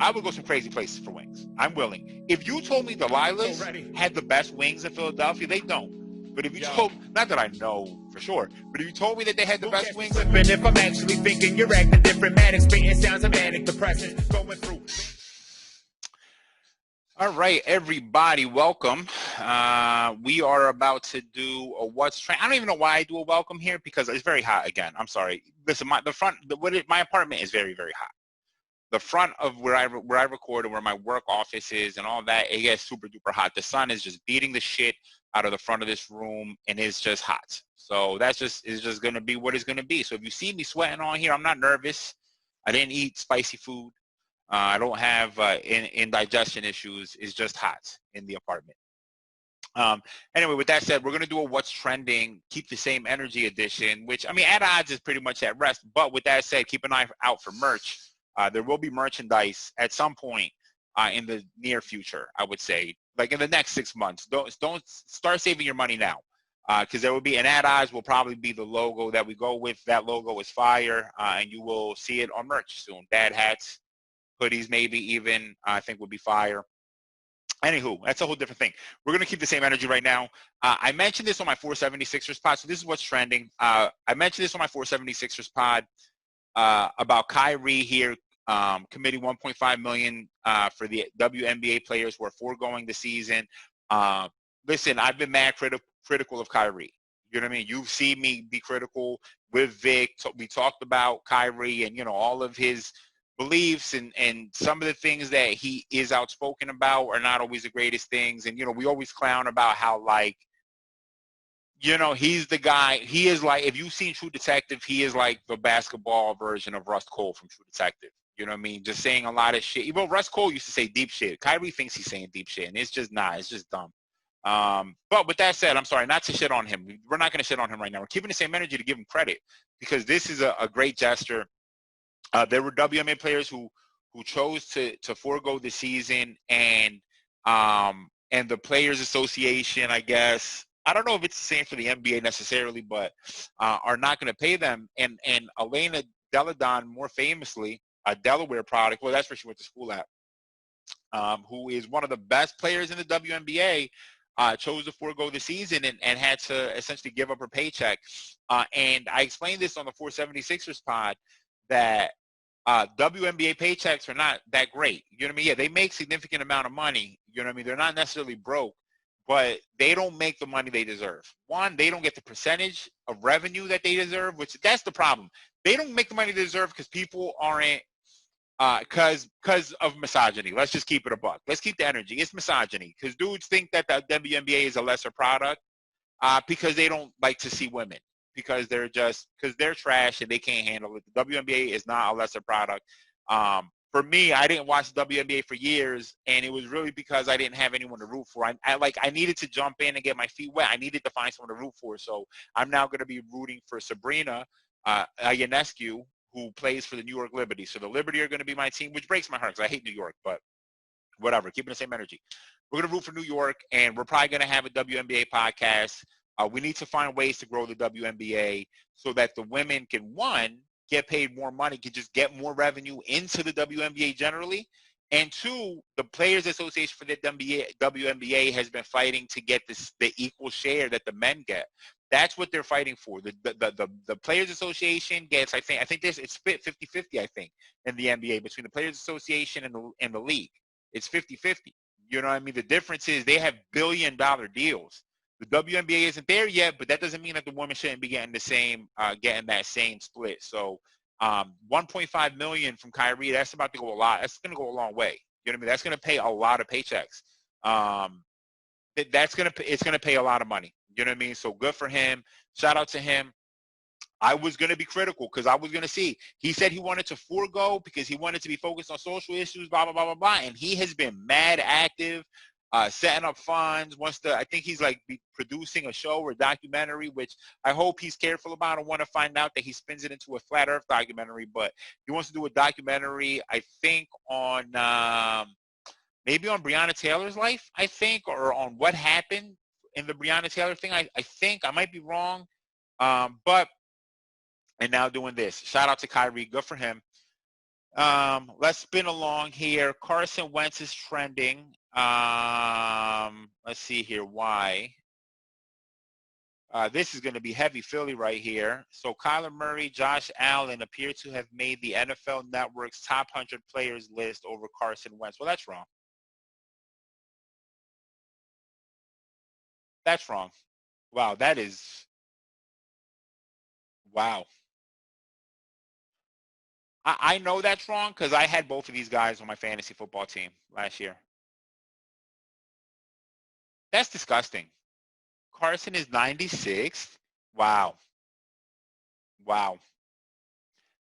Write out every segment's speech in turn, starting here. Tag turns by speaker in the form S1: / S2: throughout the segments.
S1: I would go some crazy places for wings. I'm willing. If you told me the Lilas had the best wings in Philadelphia, they don't. But if you told, not that I know for sure, but if you told me that they had the best wings,
S2: if I'm actually thinking you're acting different, manic, spitting sounds of manic depressant, going through.
S1: All right, everybody, welcome. We are about to do a what's trend. I don't even know why I do a welcome here because it's very hot again. I'm sorry. Listen, my apartment is very, very hot. The front of where I record and where my work office is and all that, it gets super duper hot. The sun is just beating the shit out of the front of this room, and it's just hot. So that's just going to be what it's going to be. So if you see me sweating on here, I'm not nervous. I didn't eat spicy food. I don't have indigestion issues. It's just hot in the apartment. Anyway, with that said, we're going to do a what's trending, keep the same energy edition, which, I mean, at odds is pretty much at rest. But with that said, keep an eye out for merch. There will be merchandise at some point in the near future, I would say, like in the next 6 months. Don't start saving your money now, because there will be an ad odds will probably be the logo that we go with. That logo is fire, and you will see it on merch soon. Dad hats, hoodies, maybe even, I think would be fire. Anywho, that's a whole different thing. We're going to keep the same energy right now. I mentioned this on my 476ers pod, so this is what's trending. I mentioned this on my 476ers pod about Kyrie here committing $1.5 million for the WNBA players who are foregoing the season. Listen, I've been mad critical of Kyrie. You know what I mean? You've seen me be critical with Vic. We talked about Kyrie and, you know, all of his beliefs and some of the things that he is outspoken about are not always the greatest things. And, you know, we always clown about how, like, you know, he's the guy. He is like, if you've seen True Detective, he is like the basketball version of Russ Cole from True Detective. You know what I mean? Just saying a lot of shit. Even Russ Cole used to say deep shit. Kyrie thinks he's saying deep shit, and it's just not. It's just dumb. But with that said, I'm sorry, not to shit on him. We're not going to shit on him right now. We're keeping the same energy to give him credit because this is a great gesture. There were WNBA players who chose to forego the season, and the Players Association, I guess, I don't know if it's the same for the NBA necessarily, but are not going to pay them. And Elena Deladon, more famously, a Delaware product, well, that's where she went to school at, who is one of the best players in the WNBA, chose to forego the season and had to essentially give up her paycheck. And I explained this on the 476ers pod that WNBA paychecks are not that great. You know what I mean? Yeah, they make significant amount of money. You know what I mean? They're not necessarily broke, but they don't make the money they deserve. One, they don't get the percentage of revenue that they deserve, which that's the problem. They don't make the money they deserve because people aren't, because of misogyny. Let's just keep it a buck. Let's keep the energy. It's misogyny because dudes think that the WNBA is a lesser product because they don't like to see women, because they're trash and they can't handle it. The WNBA is not a lesser product. For me, I didn't watch the WNBA for years, and it was really because I didn't have anyone to root for. I needed to jump in and get my feet wet. I needed to find someone to root for. So I'm now going to be rooting for Sabrina Ionescu, who plays for the New York Liberty. So the Liberty are going to be my team, which breaks my heart because I hate New York, but whatever, keeping the same energy. We're going to root for New York, and we're probably going to have a WNBA podcast. We need to find ways to grow the WNBA so that the women can, one, get paid more money, can just get more revenue into the WNBA generally, and two, the Players Association for the WNBA has been fighting to get the equal share that the men get. That's what they're fighting for. The Players Association gets, I think it's split 50-50, I think, in the NBA between the Players Association and the league. It's 50-50. You know what I mean? The difference is they have billion-dollar deals. The WNBA isn't there yet, but that doesn't mean that the women shouldn't be getting getting that same split. So, $1.5 million from Kyrie, that's about to go a lot. That's going to go a long way. You know what I mean? That's going to pay a lot of paychecks. It's going to pay a lot of money. You know what I mean? So good for him. Shout out to him. I was going to be critical because I was going to see. He said he wanted to forego because he wanted to be focused on social issues, blah, blah, blah, blah, blah. And he has been mad active. Setting up funds. I think he's like producing a show or documentary, which I hope he's careful about. I want to find out that he spins it into a flat earth documentary, but he wants to do a documentary, I think, on maybe on Breonna Taylor's life, I think, or on what happened in the Breonna Taylor thing. I think I might be wrong. And now doing this. Shout out to Kyrie. Good for him. Let's spin along here. Carson Wentz is trending. Let's see here. Why? This is going to be heavy Philly right here. So Kyler Murray, Josh Allen appear to have made the NFL Network's top 100 players list over Carson Wentz. Well, that's wrong. That's wrong. Wow, that is, wow. I know that's wrong because I had both of these guys on my fantasy football team last year. That's disgusting. Carson is 96th. Wow. Wow.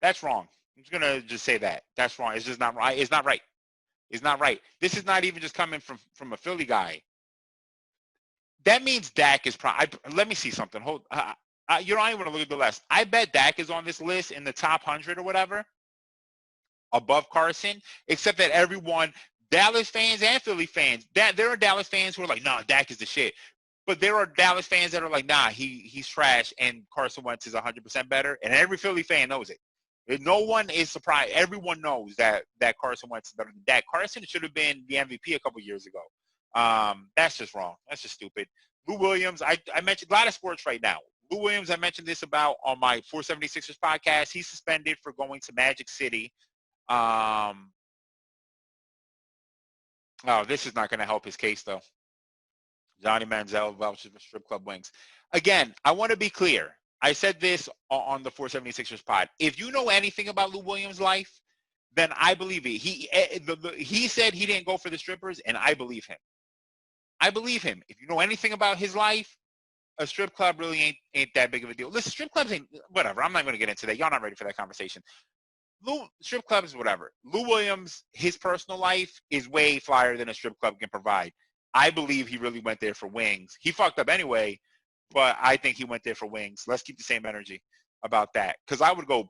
S1: That's wrong. I'm just going to just say that. That's wrong. It's just not right. It's not right. It's not right. This is not even just coming from a Philly guy. That means Dak is let me see something. Hold. You don't even want to look at the list. I bet Dak is on this list in the top 100 or whatever, above Carson, except that everyone, Dallas fans and Philly fans, there are Dallas fans who are like, no, Dak is the shit. But there are Dallas fans that are like, nah, he's trash, and Carson Wentz is 100% better, and every Philly fan knows it. No one is surprised. Everyone knows that Carson Wentz is better than Dak. Carson should have been the MVP a couple years ago. That's just wrong. That's just stupid. Lou Williams, I mentioned a lot of sports right now. Lou Williams, I mentioned this about on my 476ers podcast. He's suspended for going to Magic City. Oh, this is not going to help his case, though. Johnny Manziel vouches for strip club wings. Again, I want to be clear. I said this on the 476ers pod. If you know anything about Lou Williams' life, then I believe it. He said he didn't go for the strippers, and I believe him. I believe him. If you know anything about his life, a strip club really ain't that big of a deal. Listen, strip clubs ain't whatever. I'm not going to get into that. Y'all not ready for that conversation. Strip clubs, whatever. Lou Williams, his personal life is way flyer than a strip club can provide. I believe he really went there for wings. He fucked up anyway, but I think he went there for wings. Let's keep the same energy about that. Because I would go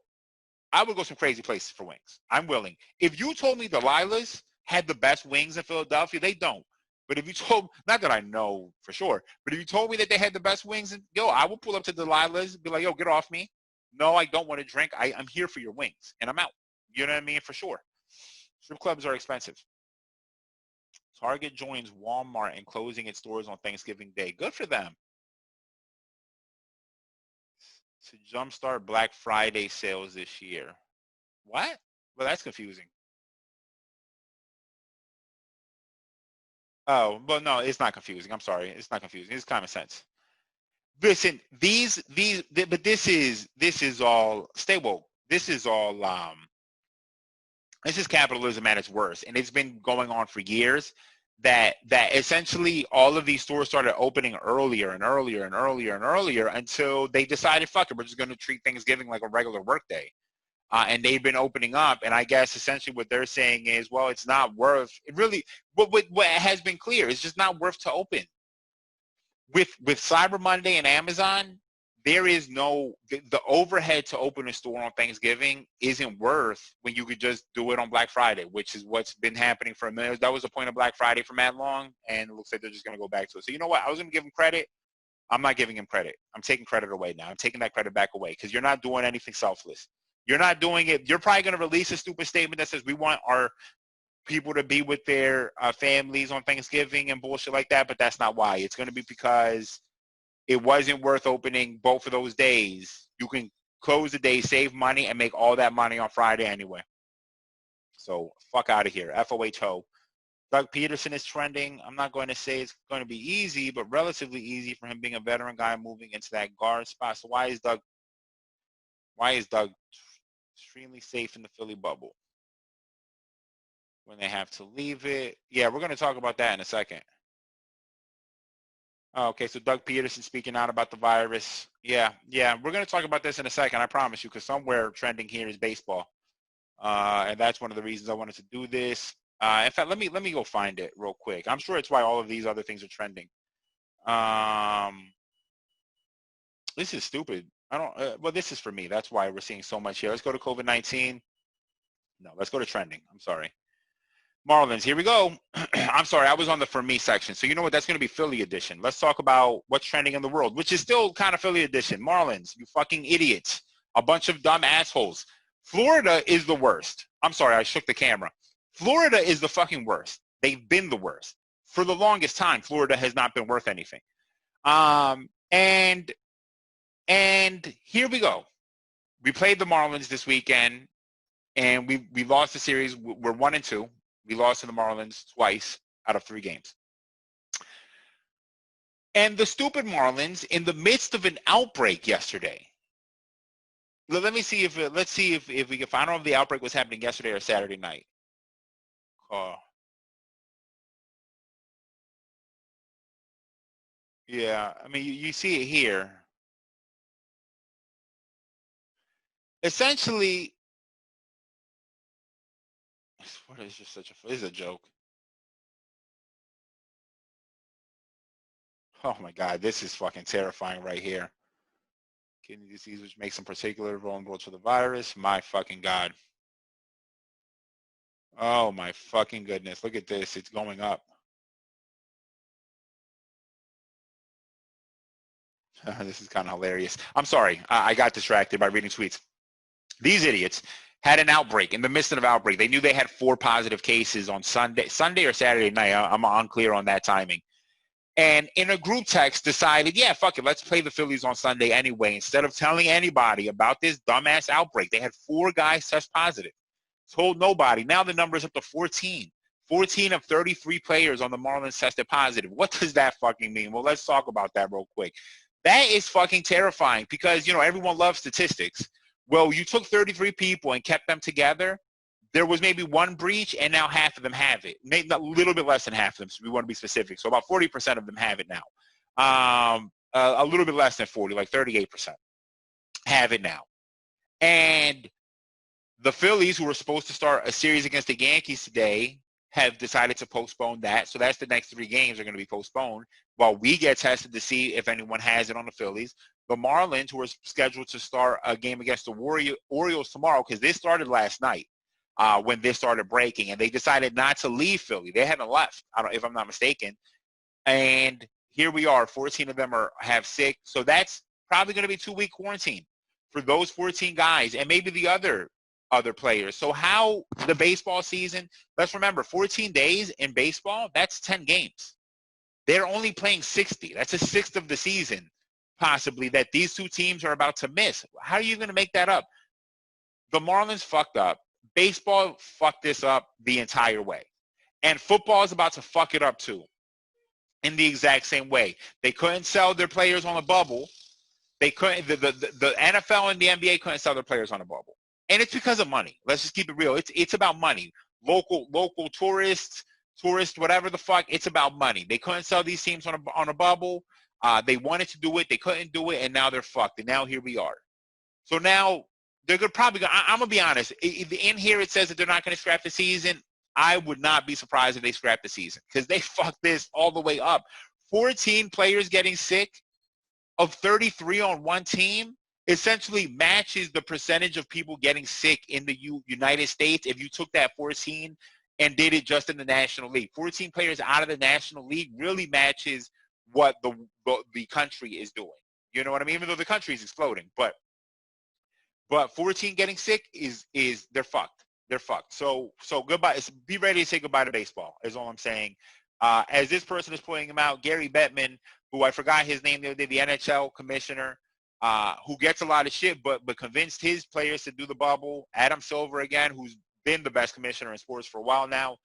S1: some crazy places for wings. I'm willing. If you told me the Lilas had the best wings in Philadelphia, they don't. But if you told, not that I know for sure, but if you told me that they had the best wings, I will pull up to Delilah's and be like, yo, get off me. No, I don't want to drink. I'm here for your wings, and I'm out. You know what I mean? For sure. Strip clubs are expensive. Target joins Walmart in closing its doors on Thanksgiving Day. Good for them. To jumpstart Black Friday sales this year. What? Well, that's confusing. Oh, well, no, it's not confusing. I'm sorry. It's not confusing. It's common sense. Listen, but this is all, stay woke. This is all, this is capitalism at its worst. And it's been going on for years that essentially all of these stores started opening earlier and earlier and earlier and earlier until they decided, fuck it, we're just going to treat Thanksgiving like a regular workday. And they've been opening up, and I guess essentially what they're saying is, well, it's not worth it really. What has been clear, it's just not worth to open. With Cyber Monday and Amazon, there is no the overhead to open a store on Thanksgiving isn't worth when you could just do it on Black Friday, which is what's been happening for a minute. That was the point of Black Friday for Matt Long, and it looks like they're just going to go back to it. So you know what? I was going to give him credit. I'm not giving him credit. I'm taking credit away now. I'm taking that credit back away because you're not doing anything selfless. You're not doing it. You're probably going to release a stupid statement that says we want our people to be with their families on Thanksgiving and bullshit like that, but that's not why. It's going to be because it wasn't worth opening both of those days. You can close the day, save money, and make all that money on Friday anyway. So fuck out of here. FOHO. Doug Peterson is trending. I'm not going to say it's going to be easy, but relatively easy for him being a veteran guy moving into that guard spot. So why is Doug extremely safe in the Philly bubble when they have to leave it? Yeah, we're going to talk about that in a second. Oh, okay, so Doug Peterson speaking out about the virus. Yeah, we're going to talk about this in a second, I promise you, because somewhere trending here is baseball. And that's one of the reasons I wanted to do this. In fact, let me go find it real quick. I'm sure it's why all of these other things are trending. This is stupid. Well, this is for me. That's why we're seeing so much here. Let's go to COVID-19. No, let's go to trending. I'm sorry. Marlins, here we go. I'm sorry, I was on the for me section. So you know what? That's going to be Philly edition. Let's talk about what's trending in the world, which is still kind of Philly edition. Marlins, you fucking idiots. A bunch of dumb assholes. Florida is the worst. I'm sorry, I shook the camera. Florida is the fucking worst. They've been the worst. For the longest time, Florida has not been worth anything. And here we go. We played the Marlins this weekend, and we lost the series. We're 1-2. We lost to the Marlins twice out of 3 games. And the stupid Marlins, in the midst of an outbreak yesterday. Let's see if we can find out if the outbreak was happening yesterday or Saturday night. Yeah, I mean, you see it here. Essentially, what is just such a? This is a joke. Oh my God, this is fucking terrifying right here. Kidney disease, which makes them particularly vulnerable to the virus. My fucking God. Oh my fucking goodness. Look at this. It's going up. This is kind of hilarious. I'm sorry. I got distracted by reading tweets. These idiots had an outbreak in the midst of an outbreak. They knew they had 4 positive cases on Sunday or Saturday night. I'm unclear on that timing. And in a group text decided, yeah, fuck it, let's play the Phillies on Sunday anyway. Instead of telling anybody about this dumbass outbreak, they had 4 guys test positive. Told nobody. Now the number's up to 14. 14 of 33 players on the Marlins tested positive. What does that fucking mean? Well, let's talk about that real quick. That is fucking terrifying because, everyone loves statistics. Well, you took 33 people and kept them together. There was maybe 1 breach, and now half of them have it. Maybe a little bit less than half of them, so we want to be specific. So about 40% of them have it now. A little bit less than 40, like 38% have it now. And the Phillies, who were supposed to start a series against the Yankees today, have decided to postpone that. So that's the next 3 games are going to be postponed while we get tested to see if anyone has it on the Phillies. The Marlins, who are scheduled to start a game against the Orioles tomorrow, because this started last night when this started breaking, and they decided not to leave Philly. They haven't left, if I'm not mistaken. And here we are. 14 of them have sick. So that's probably going to be 2-week quarantine for those 14 guys and maybe the other players. So how the baseball season, let's remember, 14 days in baseball, that's 10 games. They're only playing 60. That's a sixth of the season, possibly, that these 2 teams are about to miss. How are you going to make that up? The Marlins fucked up. Baseball fucked this up the entire way. And football is about to fuck it up too in the exact same way. They couldn't sell their players on a bubble. They couldn't. The NFL and the NBA couldn't sell their players on a bubble. And it's because of money. Let's just keep it real. It's about money. Local tourists, whatever the fuck. It's about money. They couldn't sell these teams on a bubble. They wanted to do it. They couldn't do it, and now they're fucked. And now here we are. So now they're probably going to – I'm going to be honest. In here it says that they're not going to scrap the season. I would not be surprised if they scrap the season because they fucked this all the way up. 14 players getting sick of 33 on one team essentially matches the percentage of people getting sick in the United States if you took that 14 and did it just in the National League. 14 players out of the National League really matches what the country is doing. You know what I mean? Even though the country is exploding. But 14 getting sick is they're fucked. They're fucked. So goodbye. Be ready to say goodbye to baseball is all I'm saying. As this person is pointing him out, Gary Bettman, who I forgot his name the other day, the NHL commissioner, who gets a lot of shit, but convinced his players to do the bubble. Adam Silver again, who's been the best commissioner in sports for a while now.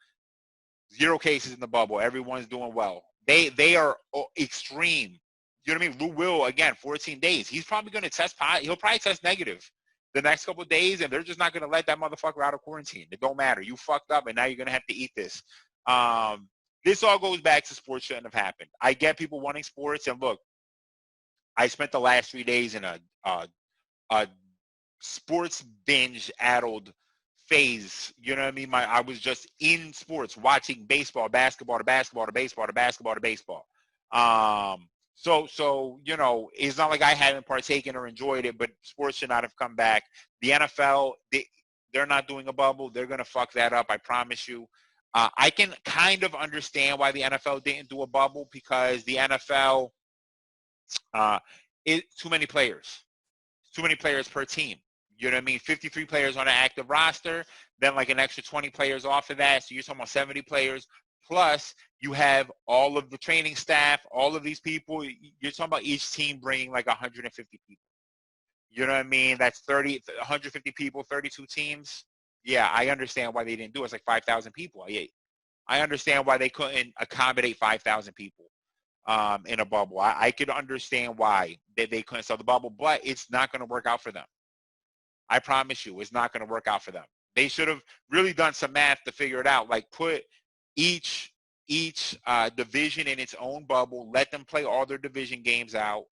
S1: 0 cases in the bubble. Everyone's doing well. They are extreme. You know what I mean? Lou Will, again, 14 days. He's probably going to test positive. He'll probably test negative the next couple of days, and they're just not going to let that motherfucker out of quarantine. It don't matter. You fucked up, and now you're going to have to eat this. This all goes back to sports shouldn't have happened. I get people wanting sports, and look, I spent the last 3 days in a sports binge-addled phase. You know what I mean? I was just in sports, watching baseball, basketball to basketball to baseball to basketball to baseball. So you know, it's not like I haven't partaken or enjoyed it, but sports should not have come back. The NFL, they're not doing a bubble. They're going to fuck that up, I promise you. I can kind of understand why the NFL didn't do a bubble because the NFL is too many players. Too many players per team. You know what I mean? 53 players on an active roster. then like an extra 20 players off of that. So you're talking about 70 players. Plus, you have all of the training staff, all of these people. You're talking about each team bringing like 150 people. You know what I mean? That's 150 people, 32 teams. Yeah, I understand why they didn't do it. It's like 5,000 people. I understand why they couldn't accommodate 5,000 people in a bubble. I could understand why they couldn't sell the bubble, but it's not going to work out for them. I promise you, it's not going to work out for them. They should have really done some math to figure it out. Like put each division in its own bubble, let them play all their division games out,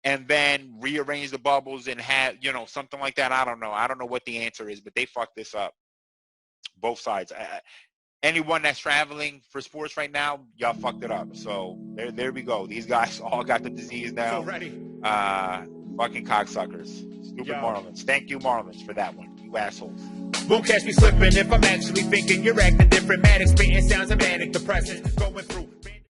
S1: and then rearrange the bubbles and have, something like that. I don't know what the answer is, but they fucked this up. Both sides. Anyone that's traveling for sports right now, y'all fucked it up. So there we go. These guys all got the disease now. Fucking cocksuckers. Stupid Marlins. Thank you, Marlins, for that one. You assholes.
S2: Won't catch me slipping if I'm actually thinking you're acting different. Manic, spitting sounds of manic depressant. Going through